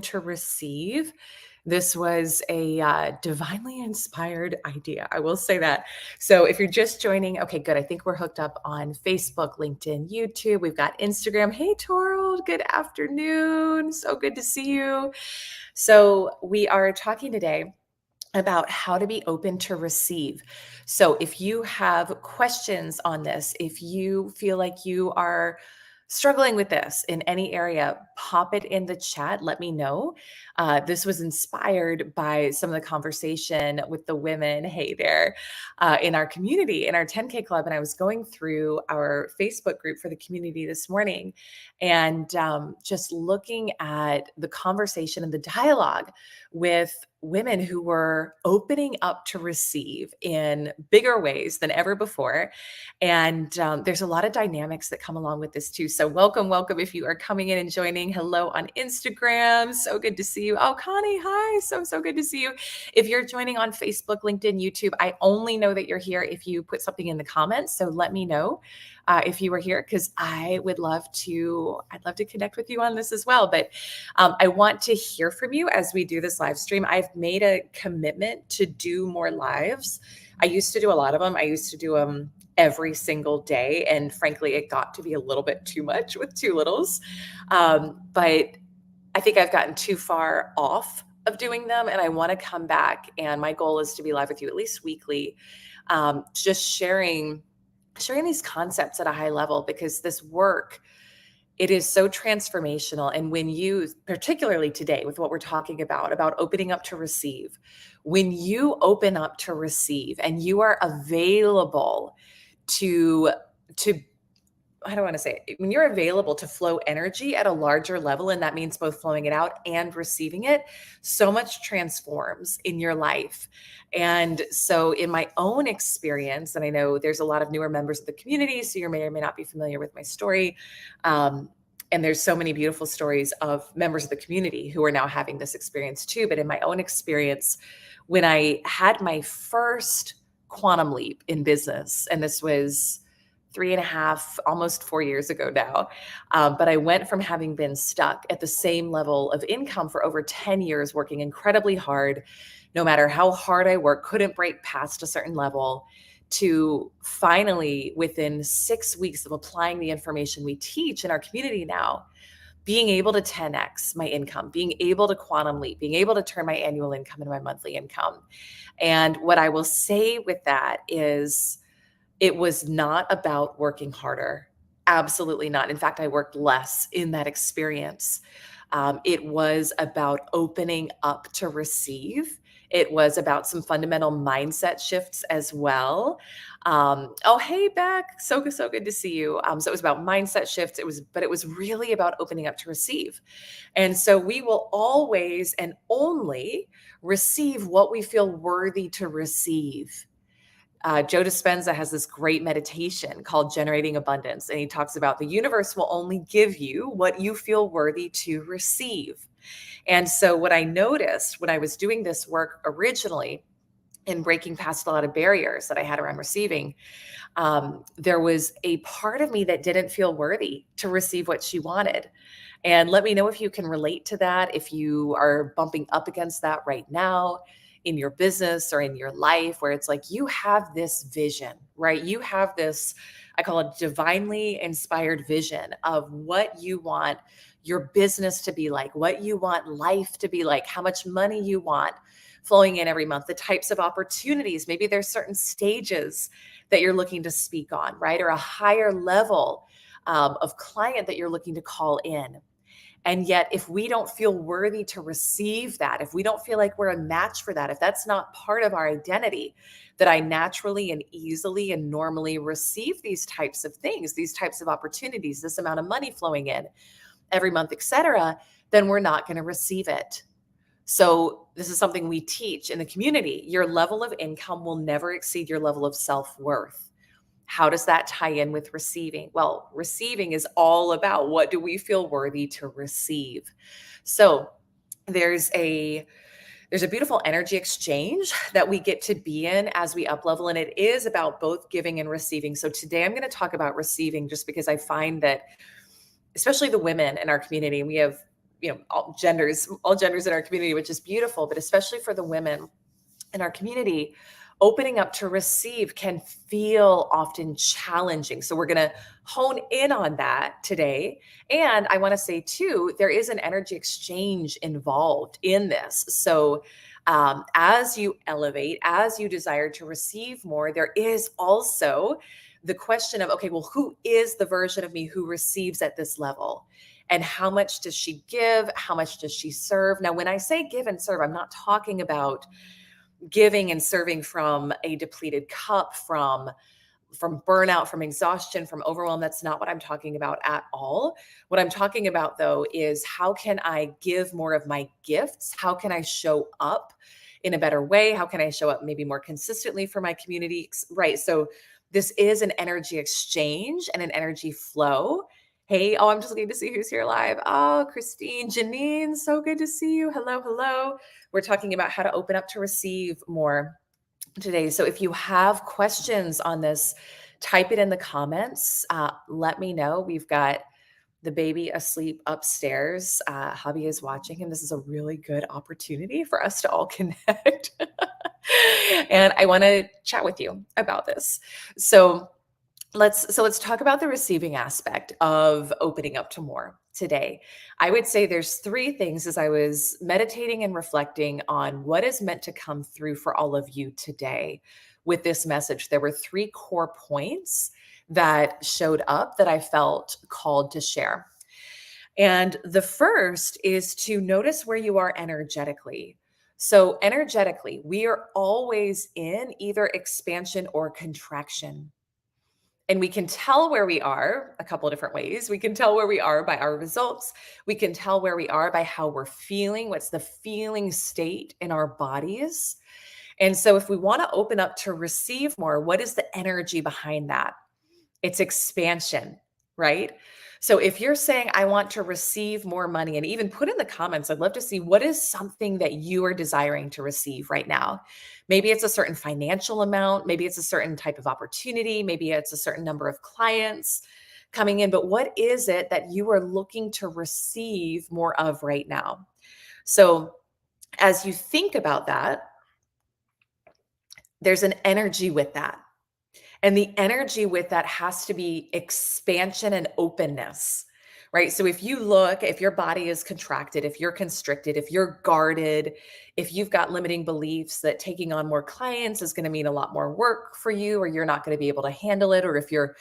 to receive. This was a divinely inspired idea. I will say that. So if you're just joining, okay, good. I think we're hooked up on Facebook, LinkedIn, YouTube. We've got Instagram. Hey, Torald, good afternoon. So good to see you. So we are talking today about how to be open to receive. So if you have questions on this, if you feel like you are struggling with this in any area, pop it in the chat. Let me know. This was inspired by some of the conversation with the women, hey there, in our community, in our 10K club. And I was going through our Facebook group for the community this morning and just looking at the conversation and the dialogue with women who were opening up to receive in bigger ways than ever before. And there's a lot of dynamics that come along with this too. So welcome, welcome if you are coming in and joining. Hello on Instagram. So good to see you. Oh, Connie, hi. So good to see you. If you're joining on Facebook, LinkedIn, YouTube, I only know that you're here if you put something in the comments. So let me know if you were here, because I'd love to connect with you on this as well. But I want to hear from you as we do this live stream. I've made a commitment to do more lives. I used to do a lot of them. I used to do them every single day. And frankly, it got to be a little bit too much with two littles. But I think I've gotten too far off of doing them. And I want to come back. And my goal is to be live with you at least weekly, just sharing these concepts at a high level, because this work, it is so transformational. And when you, particularly today with what we're talking about opening up to receive, when you open up to receive and you are available to I don't want to say it, when you're available to flow energy at a larger level, and that means both flowing it out and receiving it, so much transforms in your life. And so in my own experience, and I know there's a lot of newer members of the community, so you may or may not be familiar with my story. And there's so many beautiful stories of members of the community who are now having this experience too. But in my own experience, when I had my first quantum leap in business, and this was 3.5, almost 4 years ago now. But I went from having been stuck at the same level of income for over 10 years, working incredibly hard, no matter how hard I worked, couldn't break past a certain level, to finally, within 6 weeks of applying the information we teach in our community now, being able to 10x my income, being able to quantum leap, being able to turn my annual income into my monthly income. And what I will say with that is, it was not about working harder. Absolutely not. In fact, I worked less in that experience. It was about opening up to receive. It was about some fundamental mindset shifts as well. Oh, hey, Beck. So good to see you. So it was about mindset shifts. But it was really about opening up to receive. And so we will always and only receive what we feel worthy to receive. Joe Dispenza has this great meditation called Generating Abundance. And he talks about the universe will only give you what you feel worthy to receive. And so what I noticed when I was doing this work originally, in breaking past a lot of barriers that I had around receiving, there was a part of me that didn't feel worthy to receive what she wanted. And let me know if you can relate to that, if you are bumping up against that right now in your business or in your life, where it's like you have this vision, right? You have this, I call it divinely inspired vision of what you want your business to be like, what you want life to be like, how much money you want flowing in every month, the types of opportunities. Maybe there's certain stages that you're looking to speak on, right? Or a higher level of client that you're looking to call in. And yet, if we don't feel worthy to receive that, if we don't feel like we're a match for that, if that's not part of our identity, that I naturally and easily and normally receive these types of things, these types of opportunities, this amount of money flowing in every month, et cetera, then we're not going to receive it. So this is something we teach in the community. Your level of income will never exceed your level of self-worth. How does that tie in with receiving? Well, receiving is all about what do we feel worthy to receive. So there's a beautiful energy exchange that we get to be in as we up level, and it is about both giving and receiving. So today I'm going to talk about receiving, just because I find that especially the women in our community, we have all genders in our community, which is beautiful, but especially for the women in our community, opening up to receive can feel often challenging. So we're going to hone in on that today. And I want to say too, there is an energy exchange involved in this. So as you elevate, as you desire to receive more, there is also the question of, okay, well, who is the version of me who receives at this level? And how much does she give? How much does she serve? Now, when I say give and serve, I'm not talking about giving and serving from a depleted cup, from burnout, from exhaustion, from overwhelm. That's not what I'm talking about at all. What I'm talking about though is, how can I give more of my gifts? How can I show up in a better way? How can I show up maybe more consistently for my community? Right. So this is an energy exchange and an energy flow. Hey, oh, I'm just looking to see who's here live. Oh, Christine, Janine, so good to see you. Hello, hello. We're talking about how to open up to receive more today. So if you have questions on this, type it in the comments. Let me know. We've got the baby asleep upstairs. Hubby is watching, and this is a really good opportunity for us to all connect. And I want to chat with you about this. So let's talk about the receiving aspect of opening up to more today. I would say there's three things as I was meditating and reflecting on what is meant to come through for all of you today with this message. There were three core points that showed up that I felt called to share. And the first is to notice where you are energetically. So energetically, we are always in either expansion or contraction. And we can tell where we are a couple of different ways. We can tell where we are by our results. We can tell where we are by how we're feeling. What's the feeling state in our bodies? And so if we want to open up to receive more, what is the energy behind that? It's expansion, right? So if you're saying, I want to receive more money, and even put in the comments, I'd love to see what is something that you are desiring to receive right now. Maybe it's a certain financial amount. Maybe it's a certain type of opportunity. Maybe it's a certain number of clients coming in. But what is it that you are looking to receive more of right now? So as you think about that, there's an energy with that. And the energy with that has to be expansion and openness, right? So if your body is contracted, if you're constricted, if you're guarded, if you've got limiting beliefs that taking on more clients is going to mean a lot more work for you, or you're not going to be able to handle it, or if you're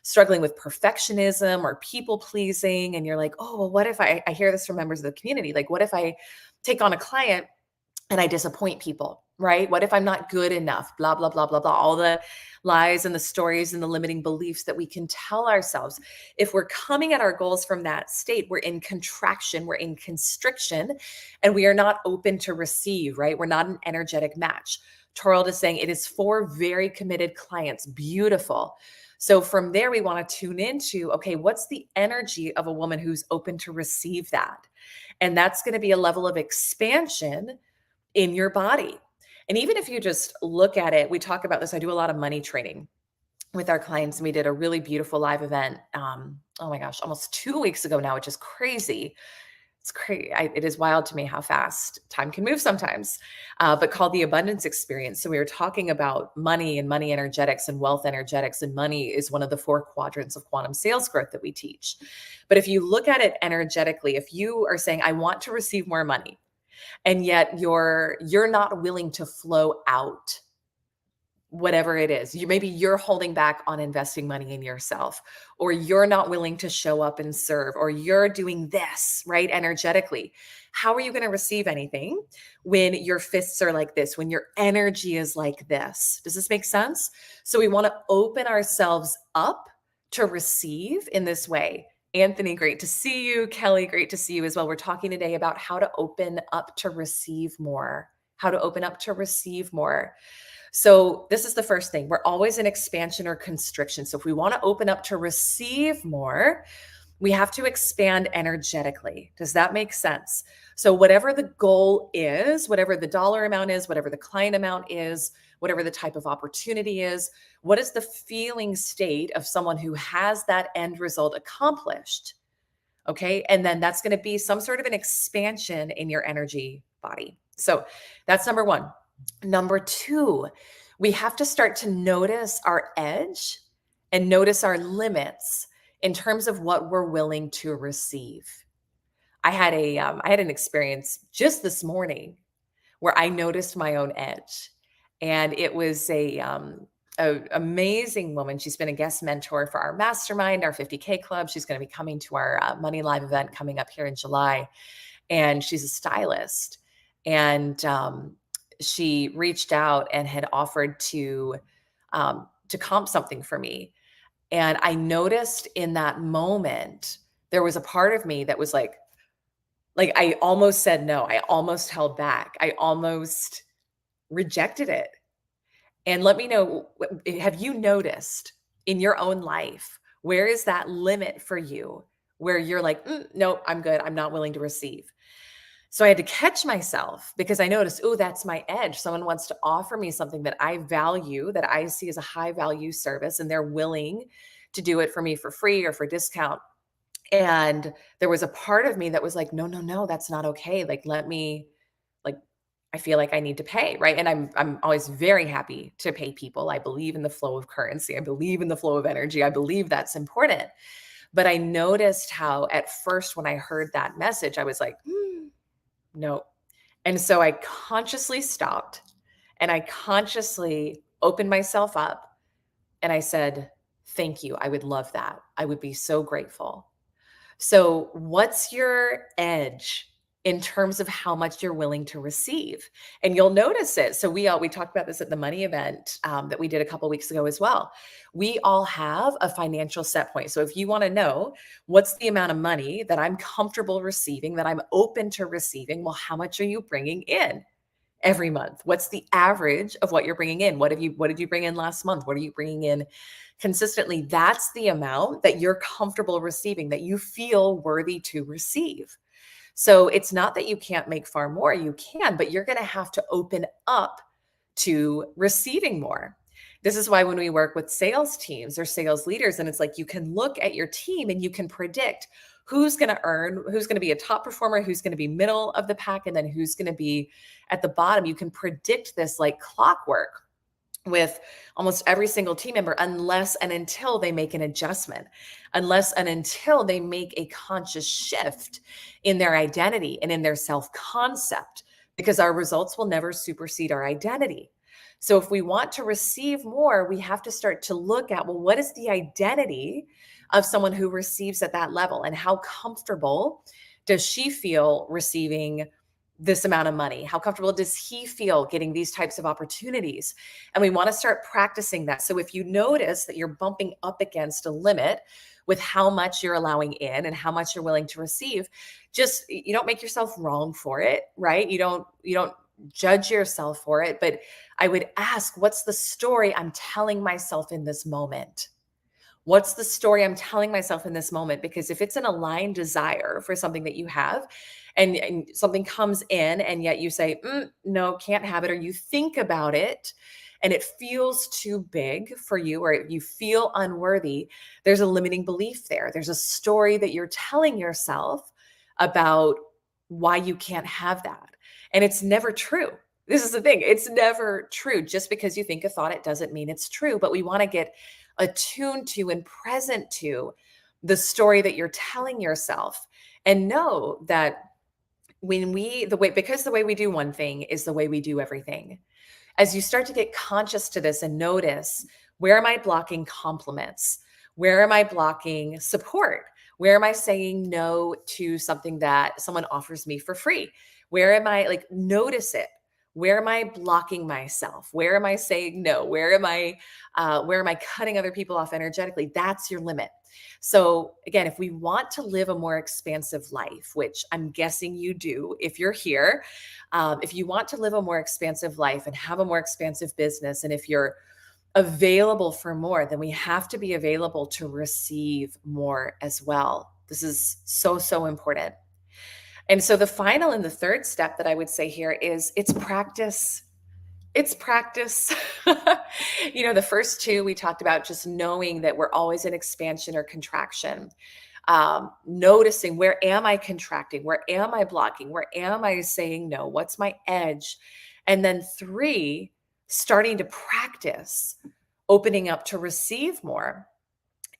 struggling with perfectionism or people pleasing, and you're like, oh, well, what if I hear this from members of the community? Like, what if I take on a client and I disappoint people, right? What if I'm not good enough? Blah, blah, blah, blah, blah. All the lies and the stories and the limiting beliefs that we can tell ourselves. If we're coming at our goals from that state, we're in contraction, we're in constriction, and we are not open to receive, right? We're not an energetic match. Torald is saying it is for very committed clients. Beautiful. So from there, we want to tune into, okay, what's the energy of a woman who's open to receive that? And that's going to be a level of expansion in your body. And even if you just look at it, we talk about this. I do a lot of money training with our clients, and we did a really beautiful live event. Oh my gosh, almost 2 weeks ago now, which is crazy. It's crazy. It is wild to me how fast time can move sometimes, but called the abundance experience. So we were talking about money and money energetics and wealth energetics, and money is one of the 4 quadrants of quantum sales growth that we teach. But if you look at it energetically, if you are saying, I want to receive more money, and yet you're not willing to flow out whatever it is, maybe you're holding back on investing money in yourself, or you're not willing to show up and serve, or you're doing this, right? Energetically, how are you going to receive anything when your fists are like this, when your energy is like this? Does this make sense? So we want to open ourselves up to receive in this way. Anthony, great to see you. Kelly, great to see you as well. We're talking today about how to open up to receive more, how to open up to receive more. So this is the first thing. We're always in expansion or constriction. So if we want to open up to receive more, we have to expand energetically. Does that make sense? So whatever the goal is, whatever the dollar amount is, whatever the client amount is, whatever the type of opportunity is, what is the feeling state of someone who has that end result accomplished? Okay. And then that's going to be some sort of an expansion in your energy body. So that's number one. Number two, we have to start to notice our edge and notice our limits in terms of what we're willing to receive. I had an experience just this morning where I noticed my own edge, and it was a amazing woman. She's been a guest mentor for our mastermind, our 50K club. She's going to be coming to our Money Live event coming up here in July, and she's a stylist. And she reached out and had offered to comp something for me. And I noticed in that moment there was a part of me that was like I almost said no. I almost held back. I almost rejected it. And let me know, have you noticed in your own life, where is that limit for you where you're like, no, I'm good. I'm not willing to receive. So I had to catch myself because I noticed, oh, that's my edge. Someone wants to offer me something that I value, that I see as a high value service, and they're willing to do it for me for free or for discount. And there was a part of me that was like, no, no, no, that's not okay. Like, like, I feel like I need to pay, right? And I'm always very happy to pay people. I believe in the flow of currency. I believe in the flow of energy. I believe that's important. But I noticed how at first when I heard that message, I was like, no. And so I consciously stopped and I consciously opened myself up and I said, thank you. I would love that. I would be so grateful. So, what's your edge in terms of how much you're willing to receive? And you'll notice it. So, we talked about this at the money event that we did a couple weeks ago as well. We all have a financial set point. So, if you want to know what's the amount of money that I'm comfortable receiving, that I'm open to receiving, well, how much are you bringing in every month? What's the average of what you're bringing in? What did you bring in last month? What are you bringing in consistently? That's the amount that you're comfortable receiving, that you feel worthy to receive. So it's not that you can't make far more, you can, but you're going to have to open up to receiving more. This is why when we work with sales teams or sales leaders, and it's like you can look at your team and you can predict who's going to earn, who's going to be a top performer, who's going to be middle of the pack, and then who's going to be at the bottom. You can predict this like clockwork with almost every single team member, unless and until they make an adjustment, unless and until they make a conscious shift in their identity and in their self-concept, because our results will never supersede our identity. So if we want to receive more, we have to start to look at, well, what is the identity of someone who receives at that level, and how comfortable does she feel receiving this amount of money? How comfortable does he feel getting these types of opportunities? And we want to start practicing that. So if you notice that you're bumping up against a limit with how much you're allowing in and how much you're willing to receive, just, you don't make yourself wrong for it, right? You don't judge yourself for it, but I would ask, what's the story I'm telling myself in this moment? What's the story I'm telling myself in this moment? Because if it's an aligned desire for something that you have, and something comes in and yet you say, no, can't have it, or you think about it and it feels too big for you, or you feel unworthy, there's a limiting belief there. There's a story that you're telling yourself about why you can't have that. And it's never true. This is the thing. It's never true. Just because you think a thought, it doesn't mean it's true. But we want to get attuned to and present to the story that you're telling yourself, and know that because the way we do one thing is the way we do everything. As you start to get conscious to this and notice, where am I blocking compliments? Where am I blocking support? Where am I saying no to something that someone offers me for free? Where am I, like, notice it? Where am I blocking myself? Where am I saying no? Where am I cutting other people off energetically? That's your limit. So again, if we want to live a more expansive life, which I'm guessing you do if you're here, if you want to live a more expansive life and have a more expansive business, and if you're available for more, then we have to be available to receive more as well. This is so, so important. And so the final and the third step that I would say here is it's practice. It's practice. The first two we talked about, just knowing that we're always in expansion or contraction. noticing, where am I contracting? Where am I blocking? Where am I saying no? What's my edge? And then three, starting to practice opening up to receive more.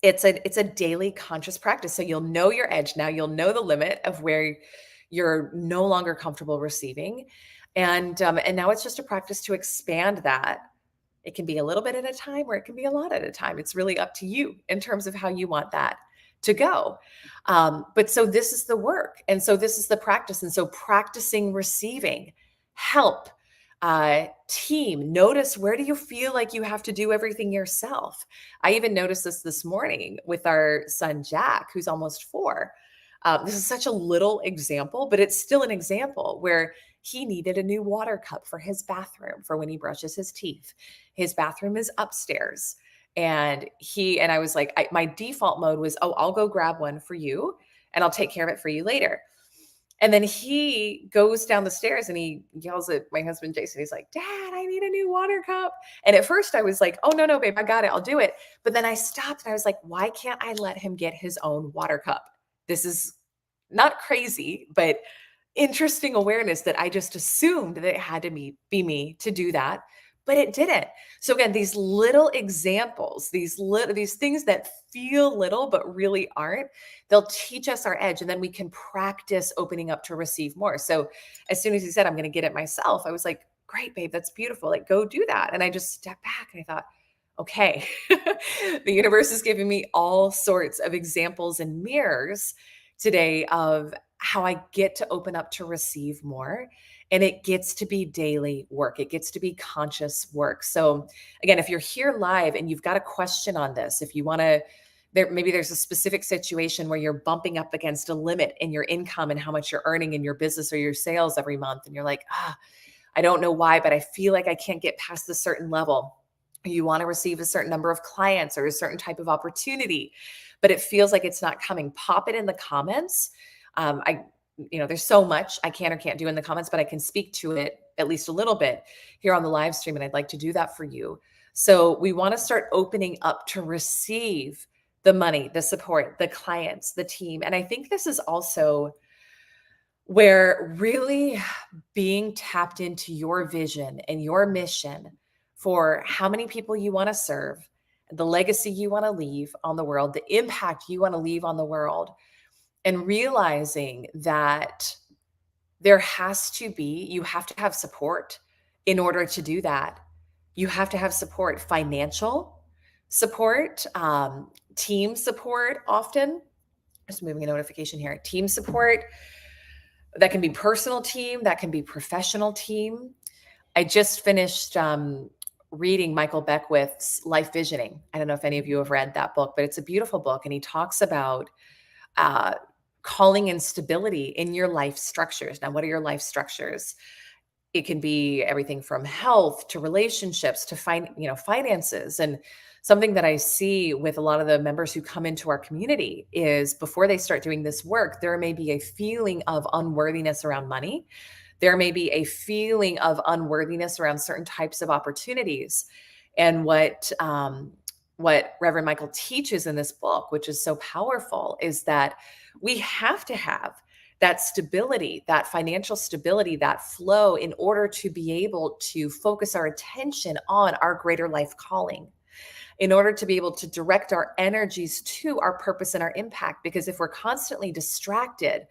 It's a daily conscious practice. So you'll know your edge now. You'll know the limit of where you're no longer comfortable receiving, and now it's just a practice to expand that. It can be a little bit at a time, or it can be a lot at a time. It's really up to you in terms of how you want that to go. But so this is the work, and so this is the practice, and so practicing receiving help, team. Notice, where do you feel like you have to do everything yourself? I even noticed this morning with our son Jack, who's almost 4. This is such a little example, but it's still an example where he needed a new water cup for his bathroom for when he brushes his teeth. His bathroom is upstairs. And I was like, my default mode was, oh, I'll go grab one for you and I'll take care of it for you later. And then he goes down the stairs and he yells at my husband, Jason. He's like, Dad, I need a new water cup. And at first I was like, oh, no, no, babe, I got it. I'll do it. But then I stopped and I was like, why can't I let him get his own water cup? This is not crazy, but interesting awareness that I just assumed that it had to be me to do that, but it didn't. So again, these little examples, these things that feel little but really aren't, they'll teach us our edge, and then we can practice opening up to receive more. So as soon as he said, I'm going to get it myself, I was like, great, babe, that's beautiful. Like, go do that. And I just stepped back and I thought, okay, the universe is giving me all sorts of examples and mirrors today of how I get to open up to receive more. And it gets to be daily work. It gets to be conscious work. So again, if you're here live and you've got a question on this, if you want to, maybe there's a specific situation where you're bumping up against a limit in your income and how much you're earning in your business or your sales every month. And you're like, I don't know why, but I feel like I can't get past this certain level. You want to receive a certain number of clients or a certain type of opportunity, but it feels like it's not coming. Pop it in the comments. There's so much I can or can't do in the comments, but I can speak to it at least a little bit here on the live stream. And I'd like to do that for you. So we want to start opening up to receive the money, the support, the clients, the team. And I think this is also where really being tapped into your vision and your mission for how many people you want to serve, the legacy you want to leave on the world, the impact you want to leave on the world, and realizing that you have to have support in order to do that. You have to have support, financial support, team support often. Just moving a notification here. Team support. That can be personal team. That can be professional team. I just finished reading Michael Beckwith's Life Visioning. I don't know if any of you have read that book, but it's a beautiful book. And he talks about calling in stability in your life structures. Now, what are your life structures? It can be everything from health to relationships to finances. And something that I see with a lot of the members who come into our community is before they start doing this work, there may be a feeling of unworthiness around money. There may be a feeling of unworthiness around certain types of opportunities. And what Reverend Michael teaches in this book, which is so powerful, is that we have to have that stability, that financial stability, that flow in order to be able to focus our attention on our greater life calling, in order to be able to direct our energies to our purpose and our impact. Because if we're constantly distracted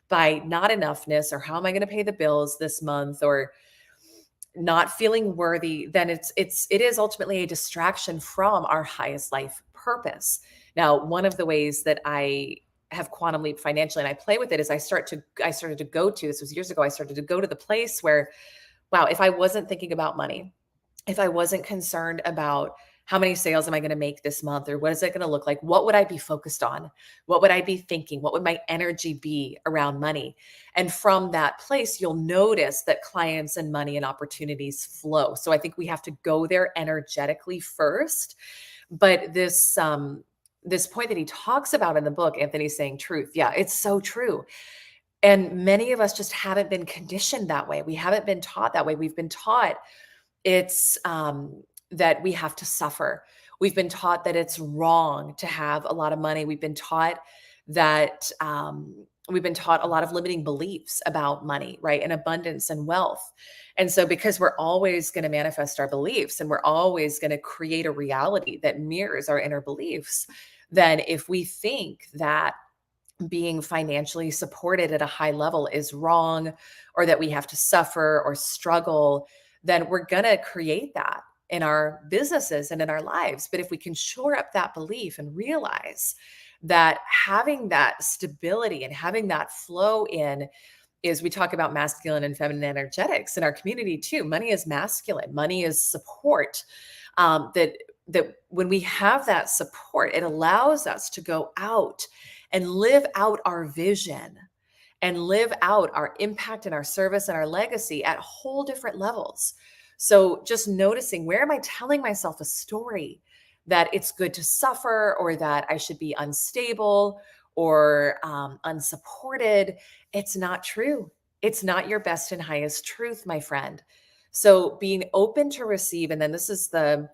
by not enoughness, or how am I going to pay the bills this month, or not feeling worthy, then it is ultimately a distraction from our highest life purpose. Now, one of the ways that I have quantum leap financially, and I play with it, is I started to go to, this was years ago, I started to go to the place where, wow, if I wasn't thinking about money, if I wasn't concerned about how many sales am I going to make this month, or what is it going to look like? What would I be focused on? What would I be thinking? What would my energy be around money? And from that place, you'll notice that clients and money and opportunities flow. So I think we have to go there energetically first. But this point that he talks about in the book, Anthony's saying truth. Yeah, it's so true. And many of us just haven't been conditioned that way. We haven't been taught that way. We've been taught it's that we have to suffer. We've been taught that it's wrong to have a lot of money. We've been taught that we've been taught a lot of limiting beliefs about money, right? And abundance and wealth. And so, because we're always going to manifest our beliefs and we're always going to create a reality that mirrors our inner beliefs, then if we think that being financially supported at a high level is wrong, or that we have to suffer or struggle, then we're going to create that in our businesses and in our lives. But if we can shore up that belief and realize that having that stability and having that flow in is, we talk about masculine and feminine energetics in our community too. Money is masculine, money is support. That when we have that support, it allows us to go out and live out our vision and live out our impact and our service and our legacy at whole different levels. So just noticing, where am I telling myself a story that it's good to suffer, or that I should be unstable or unsupported? It's not true. It's not your best and highest truth, my friend. So being open to receive, and then this is actually,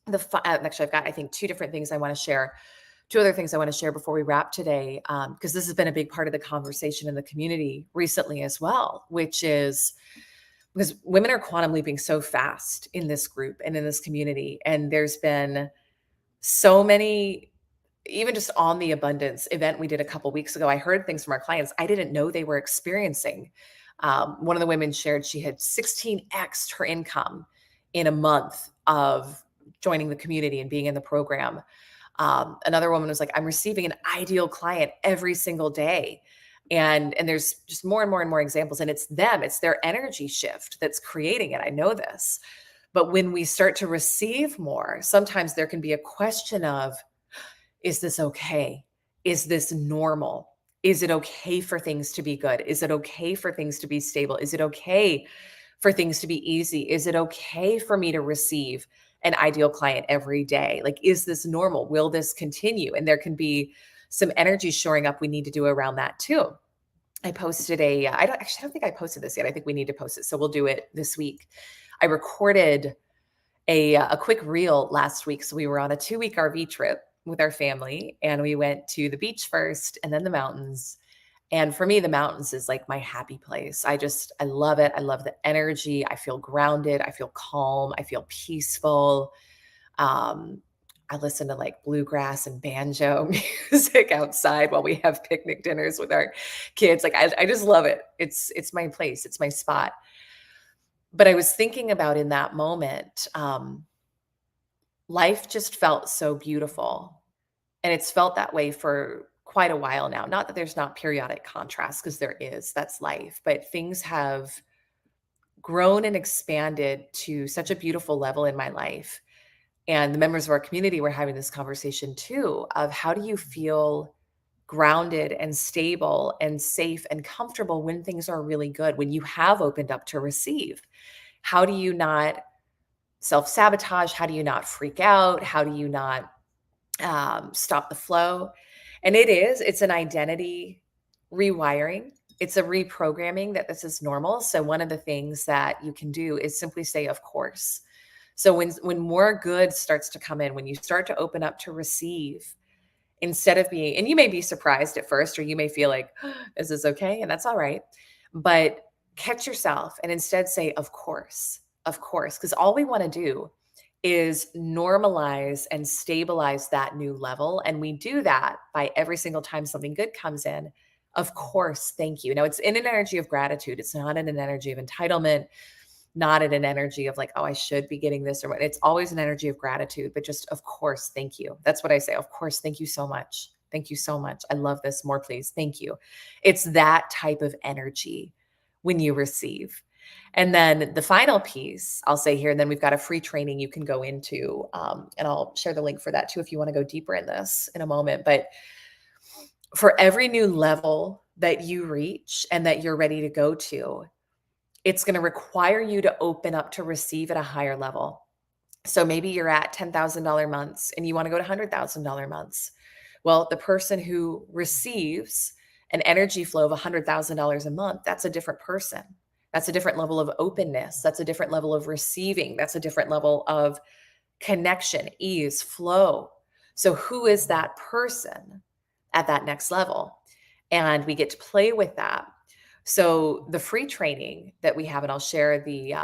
I've got, I think, two different things I want to share. Two other things I want to share before we wrap today, because this has been a big part of the conversation in the community recently as well, which is because women are quantum leaping so fast in this group and in this community. And there's been so many, even just on the abundance event we did a couple weeks ago, I heard things from our clients I didn't know they were experiencing. One of the women shared she had 16x her income in a month of joining the community and being in the program. Another woman was like, I'm receiving an ideal client every single day. And there's just more and more and more examples. And it's them, it's their energy shift that's creating it. I know this. But when we start to receive more, sometimes there can be a question of, is this okay? Is this normal? Is it okay for things to be good? Is it okay for things to be stable? Is it okay for things to be easy? Is it okay for me to receive an ideal client every day? Like, is this normal? Will this continue? And there can be some energy shoring up we need to do around that too. I posted I don't think I posted this yet. I think we need to post it. So we'll do it this week. I recorded a quick reel last week. So we were on a 2-week RV trip with our family, and we went to the beach first and then the mountains. And for me, the mountains is like my happy place. I love it. I love the energy. I feel grounded. I feel calm. I feel peaceful. I listen to like bluegrass and banjo music outside while we have picnic dinners with our kids. Like, I just love it. It's my place. It's my spot. But I was thinking about, in that moment, life just felt so beautiful. And it's felt that way for quite a while now. Not that there's not periodic contrast, because there is, that's life, but things have grown and expanded to such a beautiful level in my life. And the members of our community were having this conversation too, of how do you feel grounded and stable and safe and comfortable when things are really good, when you have opened up to receive? How do you not self-sabotage? How do you not freak out? How do you not stop the flow? And it's an identity rewiring. It's a reprogramming that this is normal. So one of the things that you can do is simply say, of course. So when more good starts to come in, when you start to open up to receive, instead of being, and you may be surprised at first, or you may feel like, oh, is this okay? And that's all right. But catch yourself and instead say, of course, because all we want to do is normalize and stabilize that new level. And we do that by every single time something good comes in. Of course, thank you. Now, it's in an energy of gratitude. It's not in an energy of entitlement, not in an energy of like, oh, I should be getting this or what. It's always an energy of gratitude, but just, of course, thank you. That's what I say. Of course, thank you so much. Thank you so much. I love this. More, please. Thank you. It's that type of energy when you receive. And then the final piece I'll say here, and then we've got a free training you can go into, and I'll share the link for that too if you want to go deeper in this in a moment. But for every new level that you reach and that you're ready to go to, it's going to require you to open up to receive at a higher level. So maybe you're at $10,000 months and you want to go to $100,000 months. Well, the person who receives an energy flow of $100,000 a month, that's a different person. That's a different level of openness. That's a different level of receiving. That's a different level of connection, ease, flow. So who is that person at that next level. And we get to play with that. So the free training that we have, and I'll share the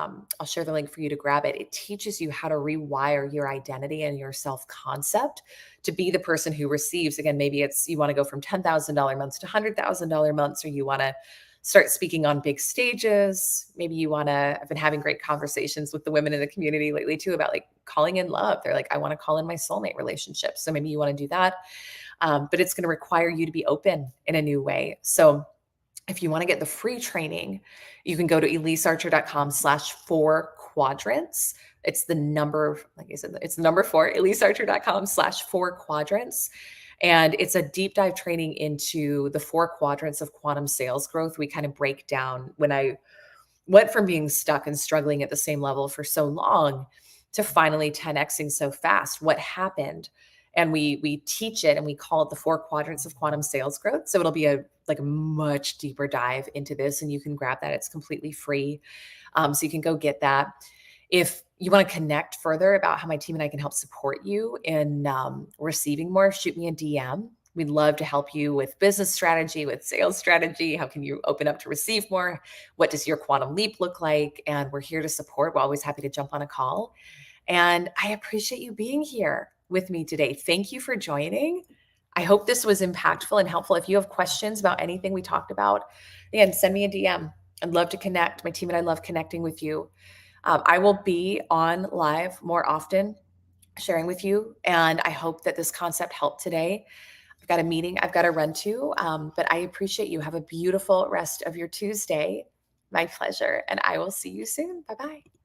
link for you to grab it. It teaches you how to rewire your identity and your self concept to be the person who receives. Again, maybe it's you want to go from $10,000 months to $100,000 months, or you want to start speaking on big stages. Maybe you want to. I've been having great conversations with the women in the community lately too about like calling in love. They're like, I want to call in my soulmate relationship. So maybe you want to do that, but it's going to require you to be open in a new way. So if you want to get the free training, you can go to elisearcher.com/4 quadrants. It's the number, like I said, it's the number 4, elisearcher.com/4 quadrants. And it's a deep dive training into the 4 quadrants of quantum sales growth. We kind of break down when I went from being stuck and struggling at the same level for so long to finally 10xing so fast. What happened? And we teach it and we call it the 4 quadrants of quantum sales growth. So it'll be a much deeper dive into this, and you can grab that. It's completely free. So you can go get that. If you want to connect further about how my team and I can help support you in receiving more, shoot me a DM. We'd love to help you with business strategy, with sales strategy. How can you open up to receive more? What does your quantum leap look like? And we're here to support. We're always happy to jump on a call. And I appreciate you being here with me today. Thank you for joining. I hope this was impactful and helpful. If you have questions about anything we talked about, again, send me a DM. I'd love to connect. My team and I love connecting with you. I will be on live more often, sharing with you. And I hope that this concept helped today. I've got a meeting I've got to run to, but I appreciate you. Have a beautiful rest of your Tuesday. My pleasure. And I will see you soon. Bye-bye.